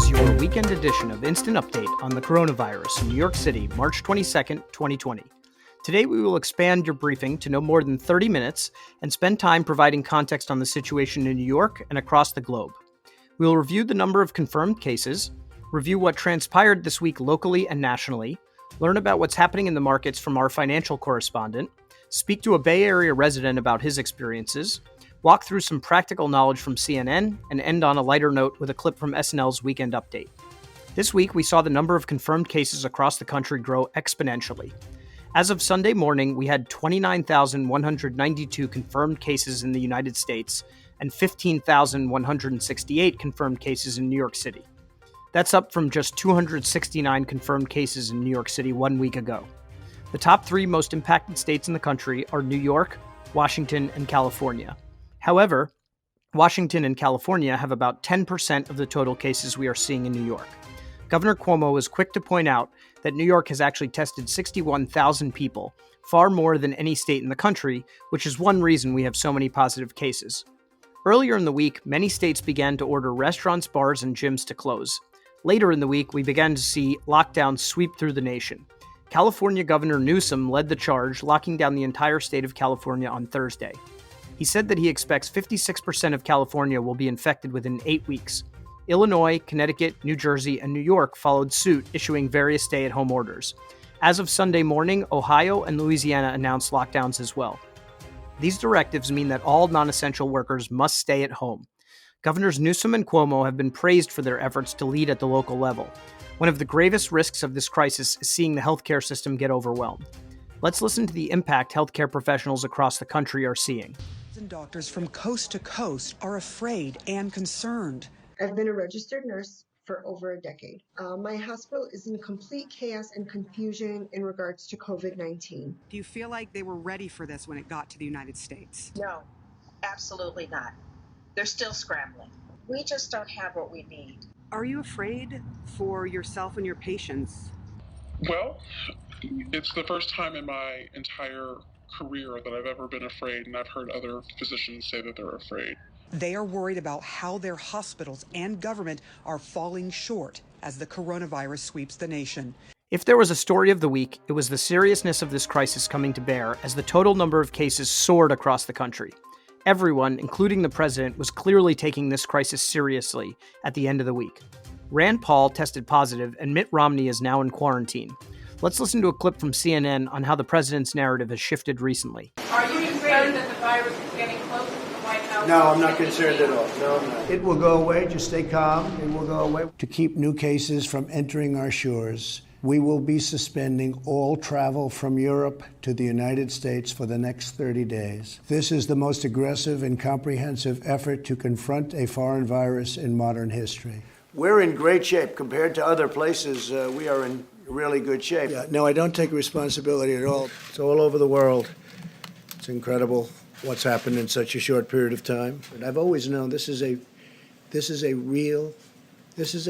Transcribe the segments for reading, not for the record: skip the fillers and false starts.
is your weekend edition of Instant Update on the coronavirus in New York City, March 22nd, 2020. Today, we will expand your briefing to no more than 30 minutes and spend time providing context on the situation in New York and across the globe. We will review the number of confirmed cases, review what transpired this week locally and nationally, learn about what's happening in the markets from our financial correspondent, speak to a Bay Area resident about his experiences, walk through some practical knowledge from CNN, and end on a lighter note with a clip from SNL's Weekend Update. This week, we saw the number of confirmed cases across the country grow exponentially. As of Sunday morning, we had 29,192 confirmed cases in the United States and 15,168 confirmed cases in New York City. That's up from just 269 confirmed cases in New York City 1 week ago. The top three most impacted states in the country are New York, Washington, and California. However, Washington and California have about 10% of the total cases we are seeing in New York. Governor Cuomo was quick to point out that New York has actually tested 61,000 people, far more than any state in the country, which is one reason we have so many positive cases. Earlier in the week, many states began to order restaurants, bars, and gyms to close. Later in the week, we began to see lockdowns sweep through the nation. California Governor Newsom led the charge, locking down the entire state of California on Thursday. He said that he expects 56% of California will be infected within 8 weeks. Illinois, Connecticut, New Jersey, and New York followed suit, issuing various stay-at-home orders. As of Sunday morning, Ohio and Louisiana announced lockdowns as well. These directives mean that all non-essential workers must stay at home. Governors Newsom and Cuomo have been praised for their efforts to lead at the local level. One of the gravest risks of this crisis is seeing the healthcare system get overwhelmed. Let's listen to the impact healthcare professionals across the country are seeing. Doctors from coast to coast are afraid and concerned. I've been a registered nurse for over a decade. My hospital is in complete chaos and confusion in regards to COVID-19. Do you feel like they were ready for this when it got to the United States? No, absolutely not. They're still scrambling. We just don't have what we need. Are you afraid for yourself and your patients? Well, it's the first time in my entire career that I've ever been afraid, and I've heard other physicians say that they're afraid. They are worried about how their hospitals and government are falling short as the coronavirus sweeps the nation. If there was a story of the week, it was the seriousness of this crisis coming to bear as the total number of cases soared across the country. Everyone, including the president, was clearly taking this crisis seriously at the end of the week. Rand Paul tested positive, and Mitt Romney is now in quarantine. Let's listen to a clip from CNN on how the president's narrative has shifted recently. Are you concerned that the virus is getting closer to the White House? No, I'm not concerned at all. No, I'm not. It will go away. Just stay calm. It will go away. To keep new cases from entering our shores, we will be suspending all travel from Europe to the United States for the next 30 days. This is the most aggressive and comprehensive effort to confront a foreign virus in modern history. We're in great shape compared to other places. We are in really good shape. Yeah, no, I don't take responsibility at all. It's all over the world. It's incredible what's happened in such a short period of time. But I've always known this is a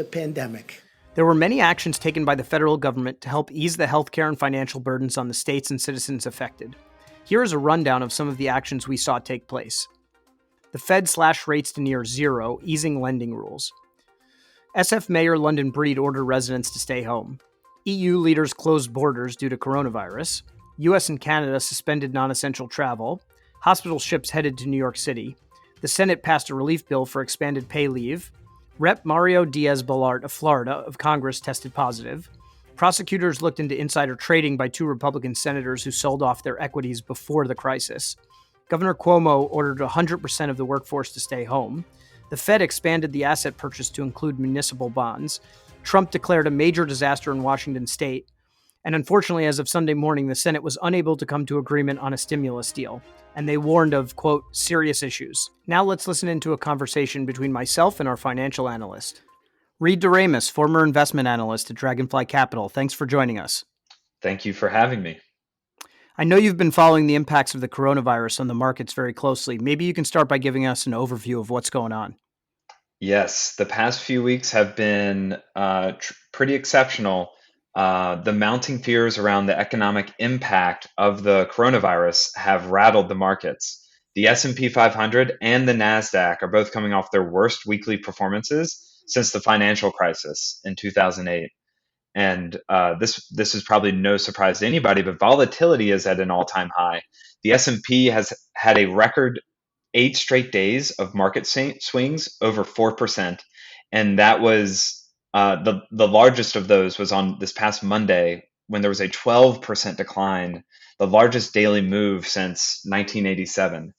pandemic. There were many actions taken by the federal government to help ease the healthcare and financial burdens on the states and citizens affected. Here is a rundown of some of the actions we saw take place. The Fed slashed rates to near zero, easing lending rules. SF Mayor London Breed ordered residents to stay home. EU leaders closed borders due to coronavirus. US and Canada suspended non-essential travel. Hospital ships headed to New York City. The Senate passed a relief bill for expanded pay leave. Rep. Mario Diaz-Balart of Florida of Congress tested positive. Prosecutors looked into insider trading by two Republican senators who sold off their equities before the crisis. Governor Cuomo ordered 100% of the workforce to stay home. The Fed expanded the asset purchase to include municipal bonds. Trump declared a major disaster in Washington state. And unfortunately, as of Sunday morning, the Senate was unable to come to agreement on a stimulus deal, and they warned of, quote, serious issues. Now let's listen into a conversation between myself and our financial analyst. Reed DeRamus, former investment analyst at Dragonfly Capital. Thanks for joining us. Thank you for having me. I know you've been following the impacts of the coronavirus on the markets very closely. Maybe you can start by giving us an overview of what's going on. Yes, the past few weeks have been pretty exceptional. The mounting fears around the economic impact of the coronavirus have rattled the markets. The S&P 500 and the NASDAQ are both coming off their worst weekly performances since the financial crisis in 2008. And this is probably no surprise to anybody, but volatility is at an all-time high. The S&P has had a record 8 straight days of market swings over 4%, and that was the largest of those was on this past Monday when there was a 12% decline, the largest daily move since 1987.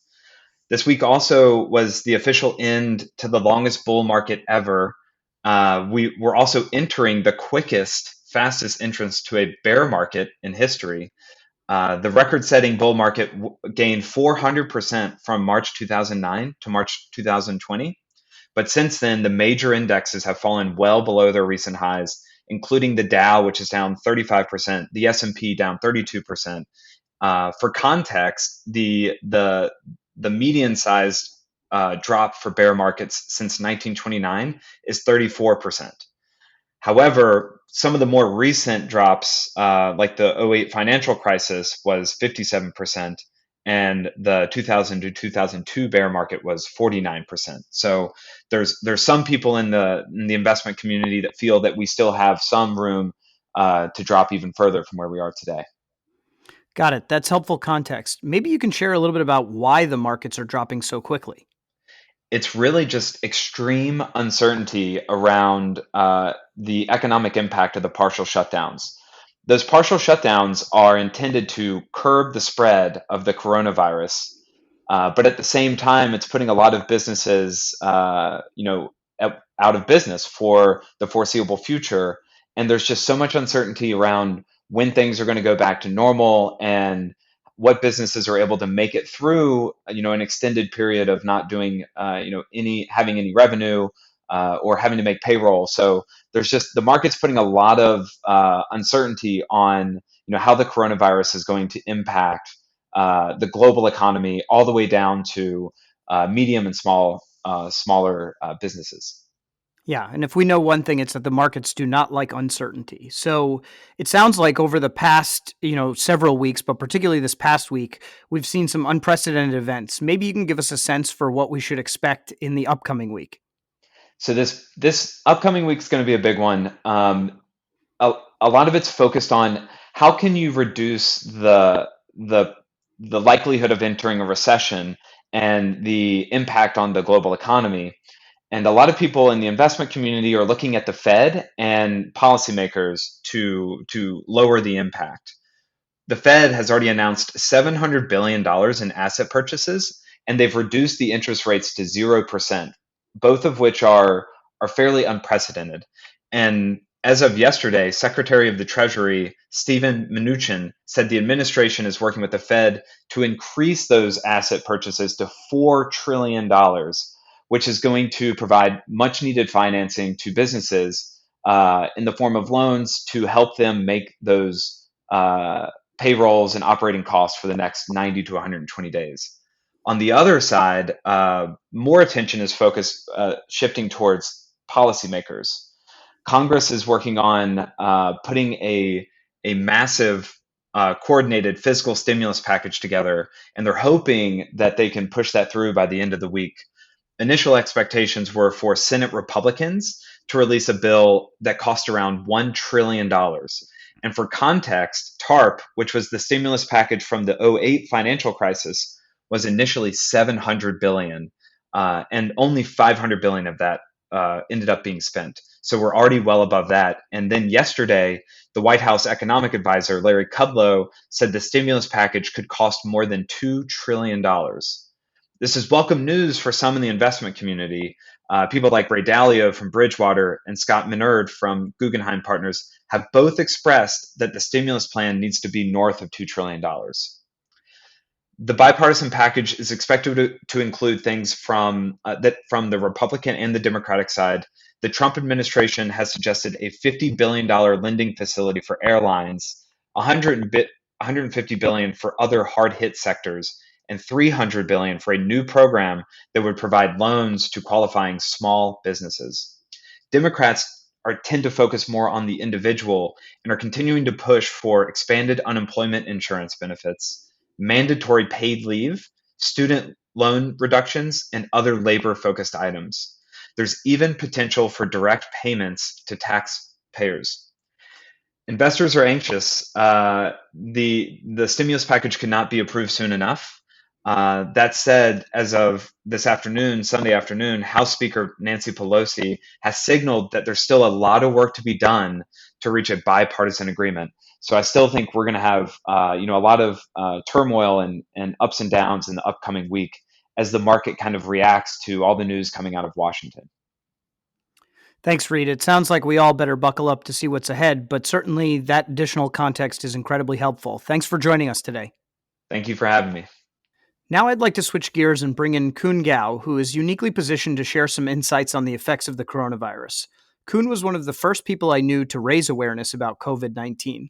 This week also was the official end to the longest bull market ever. We were also entering the quickest, fastest entrance to a bear market in history. The record-setting bull market gained 400% from March 2009 to March 2020. But since then, the major indexes have fallen well below their recent highs, including the Dow, which is down 35%, the S&P down 32%. For context, the median-sized drop for bear markets since 1929 is 34%. However, some of the more recent drops, like the '08 financial crisis, was 57%, and the 2000 to 2002 bear market was 49%. So there's some people in the investment community that feel that we still have some room to drop even further from where we are today. Got it. That's helpful context. Maybe you can share a little bit about why the markets are dropping so quickly. It's really just extreme uncertainty around the economic impact of the partial shutdowns. Those partial shutdowns are intended to curb the spread of the coronavirus, but at the same time, it's putting a lot of businesses, out of business for the foreseeable future. And there's just so much uncertainty around when things are going to go back to normal and what businesses are able to make it through, an extended period of not doing, having any revenue or having to make payroll. So there's just the market's putting a lot of uncertainty on, how the coronavirus is going to impact the global economy, all the way down to medium and smaller businesses. Yeah, and if we know one thing, it's that the markets do not like uncertainty. So it sounds like over the past, several weeks, but particularly this past week, we've seen some unprecedented events. Maybe you can give us a sense for what we should expect in the upcoming week. So this upcoming week is going to be a big one. A lot of it's focused on how can you reduce the likelihood of entering a recession and the impact on the global economy. And a lot of people in the investment community are looking at the Fed and policymakers to lower the impact. The Fed has already announced $700 billion in asset purchases, and they've reduced the interest rates to 0%, both of which are fairly unprecedented. And as of yesterday, Secretary of the Treasury Steven Mnuchin said the administration is working with the Fed to increase those asset purchases to $4 trillion, which is going to provide much needed financing to businesses in the form of loans to help them make those payrolls and operating costs for the next 90 to 120 days. On the other side, more attention is shifting towards policymakers. Congress is working on putting a massive coordinated fiscal stimulus package together, and they're hoping that they can push that through by the end of the week. Initial expectations were for Senate Republicans to release a bill that cost around $1 trillion. And for context, TARP, which was the stimulus package from the '08 financial crisis, was initially $700 billion, and only $500 billion of that ended up being spent. So we're already well above that. And then yesterday, the White House economic advisor, Larry Kudlow, said the stimulus package could cost more than $2 trillion. This is welcome news for some in the investment community. People like Ray Dalio from Bridgewater and Scott Minerd from Guggenheim Partners have both expressed that the stimulus plan needs to be north of $2 trillion. The bipartisan package is expected to include things from the Republican and the Democratic side. The Trump administration has suggested a $50 billion lending facility for airlines, $150 billion for other hard-hit sectors, and $300 billion for a new program that would provide loans to qualifying small businesses. Democrats tend to focus more on the individual and are continuing to push for expanded unemployment insurance benefits, mandatory paid leave, student loan reductions, and other labor-focused items. There's even potential for direct payments to taxpayers. Investors are anxious. The stimulus package cannot be approved soon enough. That said, as of this afternoon, Sunday afternoon, House Speaker Nancy Pelosi has signaled that there's still a lot of work to be done to reach a bipartisan agreement. So I still think we're going to have a lot of turmoil and ups and downs in the upcoming week as the market kind of reacts to all the news coming out of Washington. Thanks, Reed. It sounds like we all better buckle up to see what's ahead, but certainly that additional context is incredibly helpful. Thanks for joining us today. Thank you for having me. Now I'd like to switch gears and bring in Kun Gao, who is uniquely positioned to share some insights on the effects of the coronavirus. Kun was one of the first people I knew to raise awareness about COVID-19.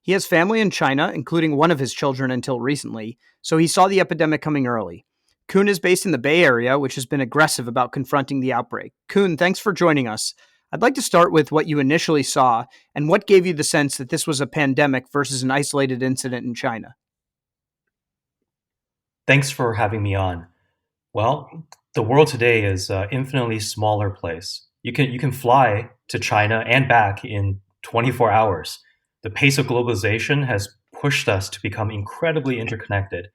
He has family in China, including one of his children until recently, so he saw the epidemic coming early. Kun is based in the Bay Area, which has been aggressive about confronting the outbreak. Kun, thanks for joining us. I'd like to start with what you initially saw and what gave you the sense that this was a pandemic versus an isolated incident in China. Thanks for having me on. Well, the world today is an infinitely smaller place. You can fly to China and back in 24 hours. The pace of globalization has pushed us to become incredibly interconnected.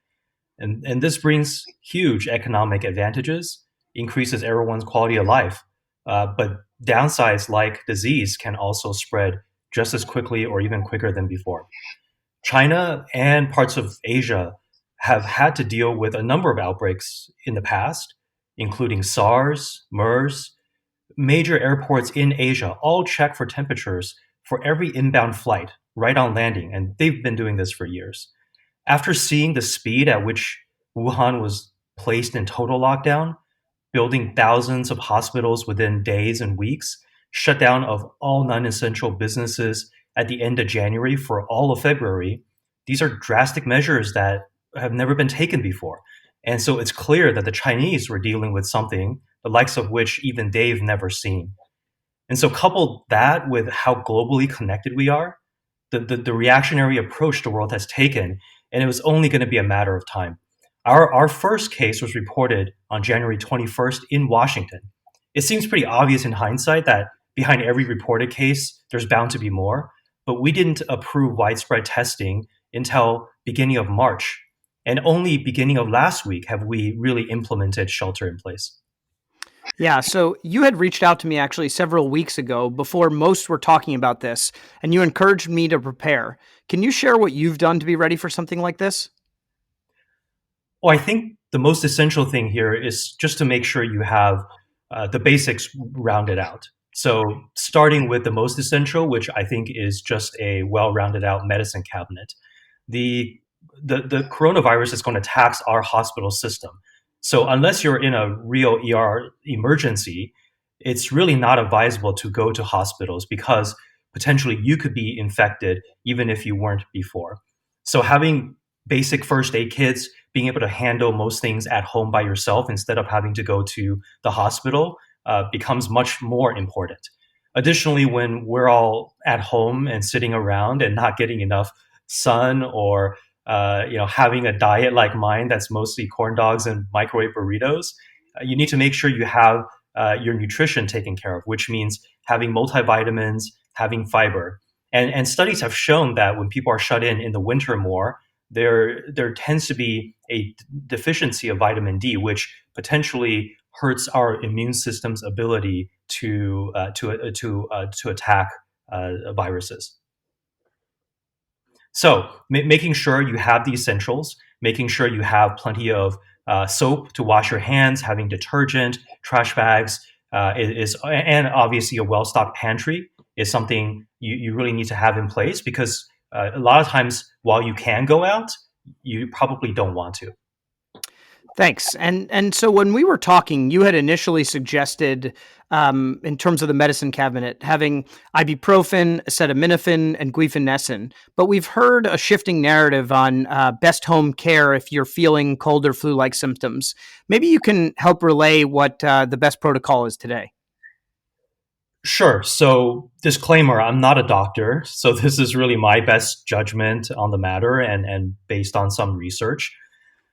And this brings huge economic advantages, increases everyone's quality of life. But downsides like disease can also spread just as quickly or even quicker than before. China and parts of Asia have had to deal with a number of outbreaks in the past, including SARS, MERS. Major airports in Asia all check for temperatures for every inbound flight right on landing, and they've been doing this for years. After seeing the speed at which Wuhan was placed in total lockdown, building thousands of hospitals within days and weeks, shutdown of all non-essential businesses at the end of January for all of February, these are drastic measures that have never been taken before. And so it's clear that the Chinese were dealing with something the likes of which even they've never seen. And so couple that with how globally connected we are, the reactionary approach the world has taken, and it was only going to be a matter of time. Our first case was reported on January 21st in Washington. It seems pretty obvious in hindsight that behind every reported case, there's bound to be more, but we didn't approve widespread testing until beginning of March. And only beginning of last week have we really implemented shelter in place. Yeah, so you had reached out to me actually several weeks ago before most were talking about this, and you encouraged me to prepare. Can you share what you've done to be ready for something like this? Well, I think the most essential thing here is just to make sure you have the basics rounded out. So starting with the most essential, which I think is just a well-rounded out medicine cabinet. The coronavirus is going to tax our hospital system. So unless you're in a real ER emergency, it's really not advisable to go to hospitals because potentially you could be infected even if you weren't before. So having basic first aid kits, being able to handle most things at home by yourself instead of having to go to the hospital becomes much more important. Additionally, when we're all at home and sitting around and not getting enough sun or having a diet like mine that's mostly corn dogs and microwave burritos, you need to make sure you have your nutrition taken care of, which means having multivitamins, having fiber. And studies have shown that when people are shut in the winter more, there tends to be a deficiency of vitamin D, which potentially hurts our immune system's ability to attack viruses. So making sure you have the essentials, making sure you have plenty of soap to wash your hands, having detergent, trash bags, and obviously a well-stocked pantry is something you really need to have in place because a lot of times while you can go out, you probably don't want to. Thanks. And so when we were talking, you had initially suggested, in terms of the medicine cabinet, having ibuprofen, acetaminophen, and guaifenesin. But we've heard a shifting narrative on best home care if you're feeling cold or flu-like symptoms. Maybe you can help relay what the best protocol is today. Sure. So disclaimer, I'm not a doctor. So this is really my best judgment on the matter and based on some research.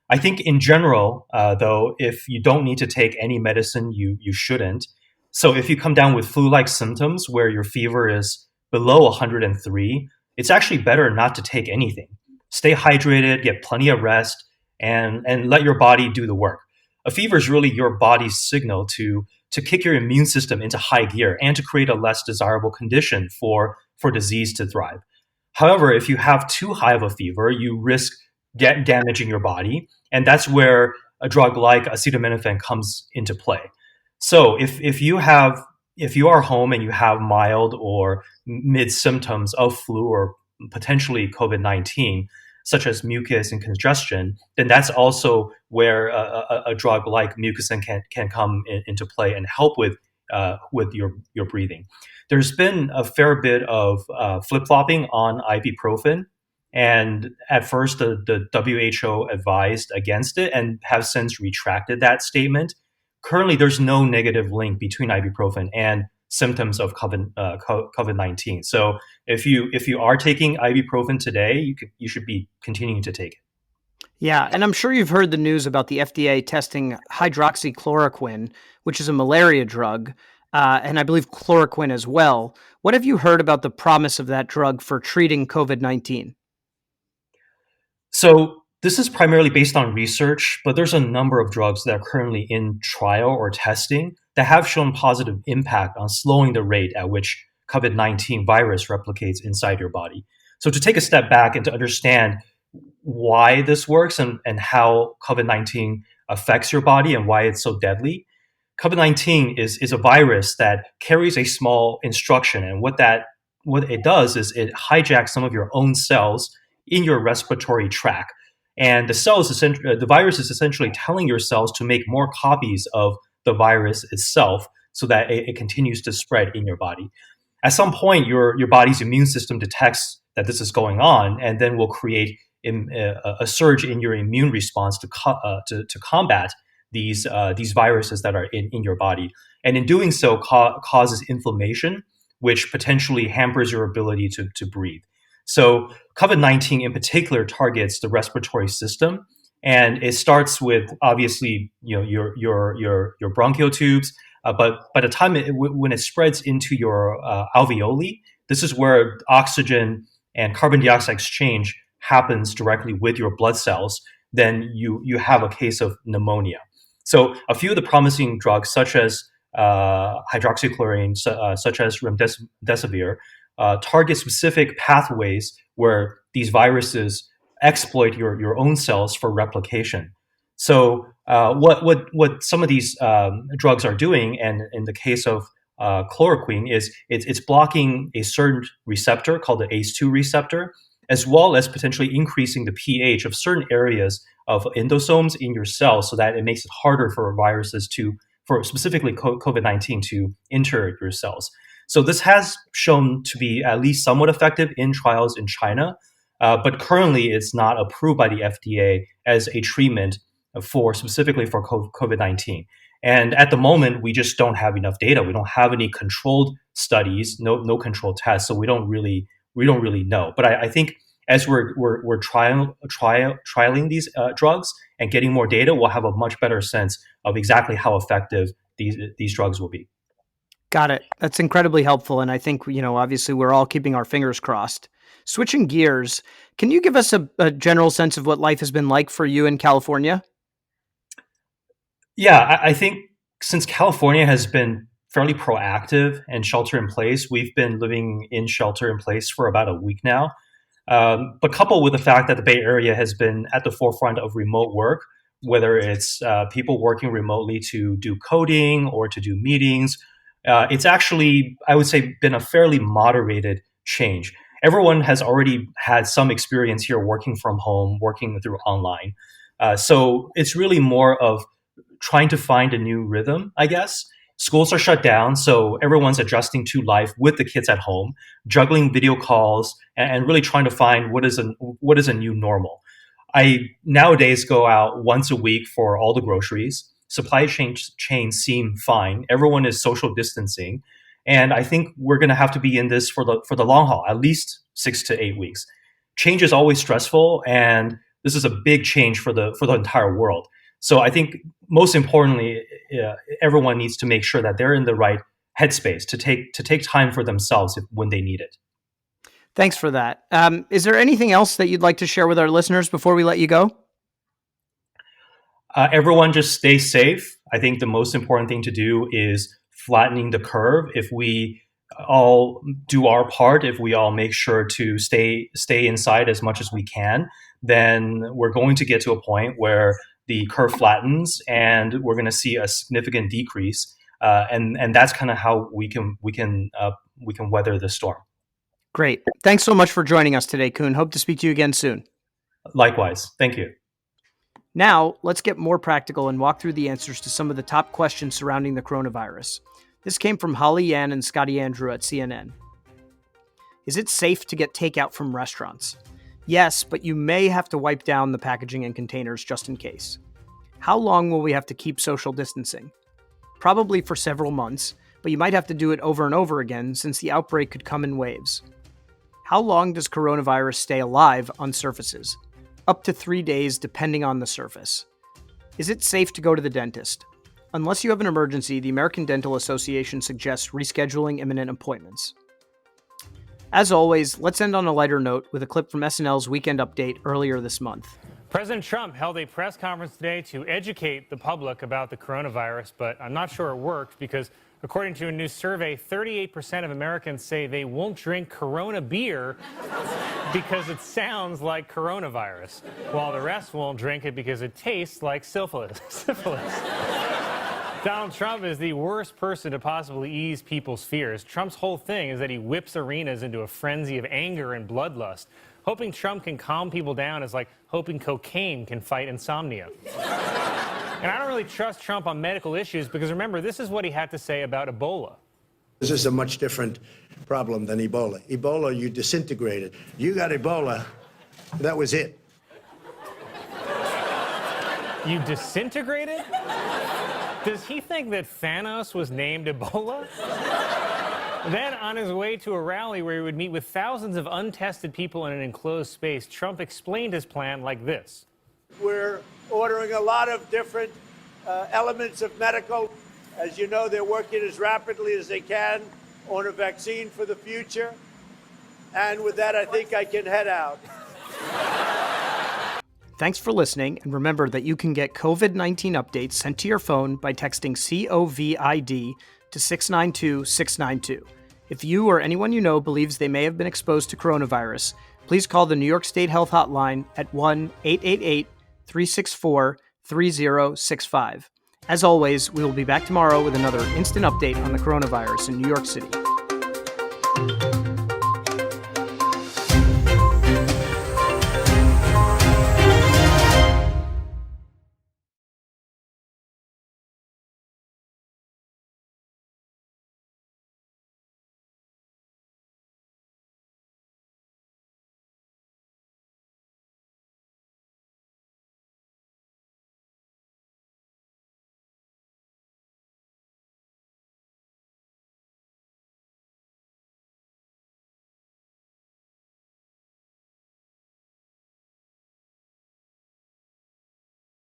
I think in general, though, if you don't need to take any medicine, you shouldn't. So if you come down with flu-like symptoms where your fever is below 103, it's actually better not to take anything. Stay hydrated, get plenty of rest, and let your body do the work. A fever is really your body's signal to kick your immune system into high gear and to create a less desirable condition for disease to thrive. However, if you have too high of a fever, you risk damaging your body, and that's where a drug like acetaminophen comes into play. So if you are home and you have mild or mid symptoms of flu or potentially COVID-19, such as mucus and congestion, then that's also where a drug like mucosine can come into play and help with your breathing. There's been a fair bit of flip-flopping on ibuprofen. And at first, the WHO advised against it and have since retracted that statement. Currently, there's no negative link between ibuprofen and symptoms of COVID-19. So if you are taking ibuprofen today, you should be continuing to take it. Yeah, and I'm sure you've heard the news about the FDA testing hydroxychloroquine, which is a malaria drug, and I believe chloroquine as well. What have you heard about the promise of that drug for treating COVID-19? So this is primarily based on research, but there's a number of drugs that are currently in trial or testing that have shown positive impact on slowing the rate at which COVID-19 virus replicates inside your body. So to take a step back and to understand why this works and how COVID-19 affects your body and why it's so deadly, COVID-19 is a virus that carries a small instruction, and what it does is it hijacks some of your own cells in your respiratory tract. And the virus is essentially telling your cells to make more copies of the virus itself so that it continues to spread in your body. At some point, your body's immune system detects that this is going on and then will create a surge in your immune response to combat these viruses that are in your body. And in doing so, causes inflammation, which potentially hampers your ability to breathe. So COVID-19 in particular targets the respiratory system, and it starts with obviously your bronchial tubes, but by the time when it spreads into your alveoli, this is where oxygen and carbon dioxide exchange happens directly with your blood cells. Then you have a case of pneumonia. So a few of the promising drugs, such as hydroxychloroquine, such as remdesivir, target specific pathways where these viruses exploit your own cells for replication. So what some of these drugs are doing, and in the case of chloroquine, is it's blocking a certain receptor called the ACE2 receptor, as well as potentially increasing the pH of certain areas of endosomes in your cells, so that it makes it harder for viruses for specifically COVID-19 to enter your cells. So this has shown to be at least somewhat effective in trials in China, but currently it's not approved by the FDA as a treatment specifically for COVID-19. And at the moment, we just don't have enough data. We don't have any controlled studies, no controlled tests, so we don't really know. But I think as we're trialing these drugs and getting more data, we'll have a much better sense of exactly how effective these drugs will be. Got it. That's incredibly helpful. And I think, obviously we're all keeping our fingers crossed. Switching gears, can you give us a general sense of what life has been like for you in California? Yeah, I think since California has been fairly proactive and shelter in place, we've been living in shelter in place for about a week now. But coupled with the fact that the Bay Area has been at the forefront of remote work, whether it's people working remotely to do coding or to do meetings, it's actually, I would say, been a fairly moderated change. Everyone has already had some experience here working from home, working through online. So it's really more of trying to find a new rhythm, I guess. Schools are shut down, so everyone's adjusting to life with the kids at home, juggling video calls, and really trying to find what is a new normal. I nowadays go out once a week for all the groceries. Supply chains seem fine. Everyone is social distancing, and I think we're going to have to be in this for the long haul, at least 6 to 8 weeks. Change is always stressful, and this is a big change for the entire world. So I think most importantly, everyone needs to make sure that they're in the right headspace to take time for themselves when they need it. Thanks for that. Is there anything else that you'd like to share with our listeners before we let you go? Everyone just stay safe. I think the most important thing to do is flattening the curve. If we all do our part, if we all make sure to stay inside as much as we can, then we're going to get to a point where the curve flattens and we're going to see a significant decrease. And that's kind of how we can weather the storm. Great. Thanks so much for joining us today, Kun. Hope to speak to you again soon. Likewise. Thank you. Now, let's get more practical and walk through the answers to some of the top questions surrounding the coronavirus. This came from Holly Yan and Scotty Andrew at CNN. Is it safe to get takeout from restaurants? Yes, but you may have to wipe down the packaging and containers just in case. How long will we have to keep social distancing? Probably for several months, but you might have to do it over and over again since the outbreak could come in waves. How long does coronavirus stay alive on surfaces? Up to 3 days depending on the surface. Is it safe to go to the dentist? Unless you have an emergency, the American Dental Association suggests rescheduling imminent appointments. As always, let's end on a lighter note with a clip from SNL's Weekend Update earlier this month. President Trump held a press conference today to educate the public about the coronavirus, but I'm not sure it worked because, according to a new survey, 38% of Americans say they won't drink Corona beer because it sounds like coronavirus, while the rest won't drink it because it tastes like syphilis. Donald Trump is the worst person to possibly ease people's fears. Trump's whole thing is that he whips arenas into a frenzy of anger and bloodlust. Hoping Trump can calm people down is like hoping cocaine can fight insomnia. And I don't really trust Trump on medical issues because, remember, this is what he had to say about Ebola. This is a much different problem than Ebola. Ebola, you disintegrated. You got Ebola, that was it. You disintegrated? Does he think that Thanos was named Ebola? Then, on his way to a rally where he would meet with thousands of untested people in an enclosed space, Trump explained his plan like this. We're ordering a lot of different elements of medical. As you know, they're working as rapidly as they can on a vaccine for the future. And with that, I think I can head out. Thanks for listening, and remember that you can get COVID-19 updates sent to your phone by texting COVID to 692-692. If you or anyone you know believes they may have been exposed to coronavirus, please call the New York State Health Hotline at 1-888-364-3065. As always, we will be back tomorrow with another instant update on the coronavirus in New York City.